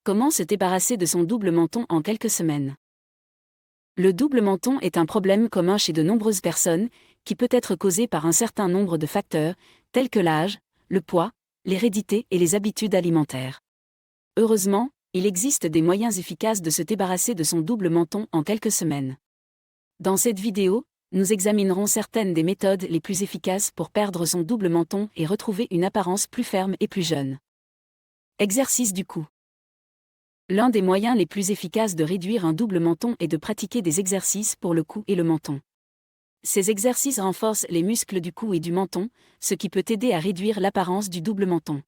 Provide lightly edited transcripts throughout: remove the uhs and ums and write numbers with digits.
Comment se débarrasser de son double menton en quelques semaines? Le double menton est un problème commun chez de nombreuses personnes, qui peut être causé par un certain nombre de facteurs, tels que l'âge, le poids, l'hérédité et les habitudes alimentaires. Heureusement, il existe des moyens efficaces de se débarrasser de son double menton en quelques semaines. Dans cette vidéo, nous examinerons certaines des méthodes les plus efficaces pour perdre son double menton et retrouver une apparence plus ferme et plus jeune. Exercice du cou. L'un des moyens les plus efficaces de réduire un double menton est de pratiquer des exercices pour le cou et le menton. Ces exercices renforcent les muscles du cou et du menton, ce qui peut aider à réduire l'apparence du double menton.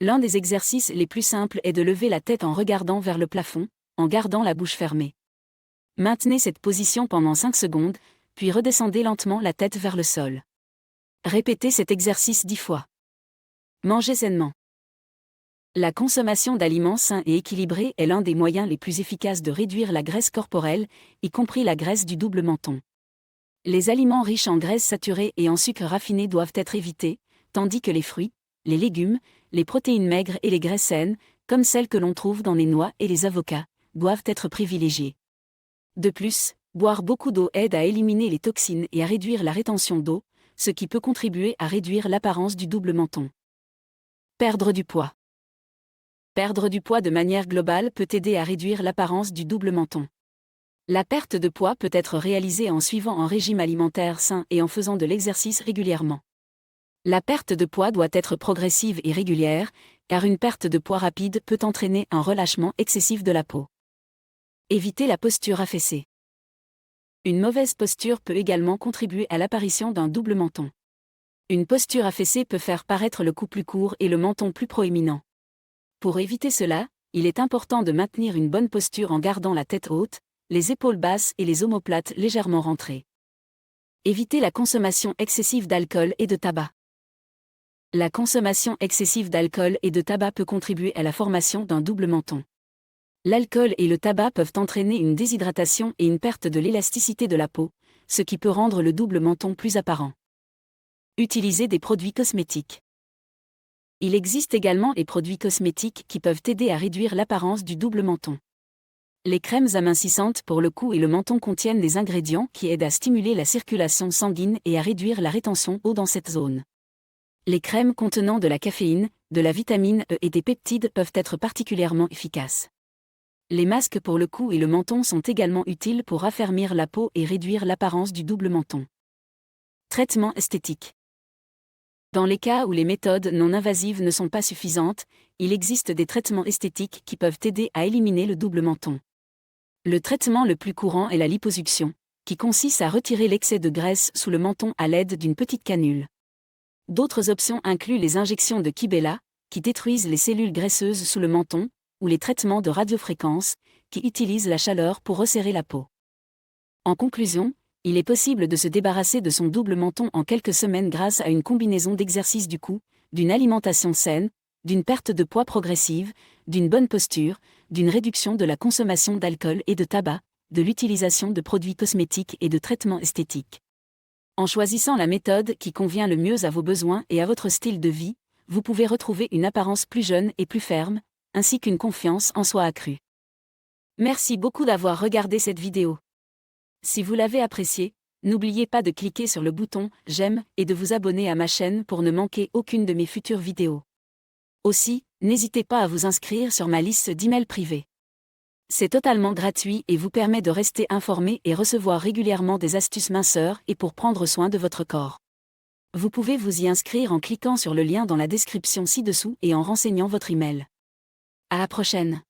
L'un des exercices les plus simples est de lever la tête en regardant vers le plafond, en gardant la bouche fermée. Maintenez cette position pendant 5 secondes, puis redescendez lentement la tête vers le sol. Répétez cet exercice 10 fois. Mangez sainement. La consommation d'aliments sains et équilibrés est l'un des moyens les plus efficaces de réduire la graisse corporelle, y compris la graisse du double menton. Les aliments riches en graisses saturées et en sucre raffiné doivent être évités, tandis que les fruits, les légumes, les protéines maigres et les graisses saines, comme celles que l'on trouve dans les noix et les avocats, doivent être privilégiées. De plus, boire beaucoup d'eau aide à éliminer les toxines et à réduire la rétention d'eau, ce qui peut contribuer à réduire l'apparence du double menton. Perdre du poids. Perdre du poids de manière globale peut aider à réduire l'apparence du double menton. La perte de poids peut être réalisée en suivant un régime alimentaire sain et en faisant de l'exercice régulièrement. La perte de poids doit être progressive et régulière, car une perte de poids rapide peut entraîner un relâchement excessif de la peau. Éviter la posture affaissée. Une mauvaise posture peut également contribuer à l'apparition d'un double menton. Une posture affaissée peut faire paraître le cou plus court et le menton plus proéminent. Pour éviter cela, il est important de maintenir une bonne posture en gardant la tête haute, les épaules basses et les omoplates légèrement rentrées. Éviter la consommation excessive d'alcool et de tabac. La consommation excessive d'alcool et de tabac peut contribuer à la formation d'un double menton. L'alcool et le tabac peuvent entraîner une déshydratation et une perte de l'élasticité de la peau, ce qui peut rendre le double menton plus apparent. Utiliser des produits cosmétiques. Il existe également des produits cosmétiques qui peuvent aider à réduire l'apparence du double menton. Les crèmes amincissantes pour le cou et le menton contiennent des ingrédients qui aident à stimuler la circulation sanguine et à réduire la rétention d'eau dans cette zone. Les crèmes contenant de la caféine, de la vitamine E et des peptides peuvent être particulièrement efficaces. Les masques pour le cou et le menton sont également utiles pour raffermir la peau et réduire l'apparence du double menton. Traitement esthétique. Dans les cas où les méthodes non invasives ne sont pas suffisantes, il existe des traitements esthétiques qui peuvent aider à éliminer le double menton. Le traitement le plus courant est la liposuction, qui consiste à retirer l'excès de graisse sous le menton à l'aide d'une petite canule. D'autres options incluent les injections de Kybella, qui détruisent les cellules graisseuses sous le menton, ou les traitements de radiofréquence, qui utilisent la chaleur pour resserrer la peau. En conclusion, il est possible de se débarrasser de son double menton en quelques semaines grâce à une combinaison d'exercices du cou, d'une alimentation saine, d'une perte de poids progressive, d'une bonne posture, d'une réduction de la consommation d'alcool et de tabac, de l'utilisation de produits cosmétiques et de traitements esthétiques. En choisissant la méthode qui convient le mieux à vos besoins et à votre style de vie, vous pouvez retrouver une apparence plus jeune et plus ferme, ainsi qu'une confiance en soi accrue. Merci beaucoup d'avoir regardé cette vidéo. Si vous l'avez appréciée, n'oubliez pas de cliquer sur le bouton « J'aime » et de vous abonner à ma chaîne pour ne manquer aucune de mes futures vidéos. Aussi, n'hésitez pas à vous inscrire sur ma liste d'emails privés. C'est totalement gratuit et vous permet de rester informé et recevoir régulièrement des astuces minceurs et pour prendre soin de votre corps. Vous pouvez vous y inscrire en cliquant sur le lien dans la description ci-dessous et en renseignant votre email. À la prochaine.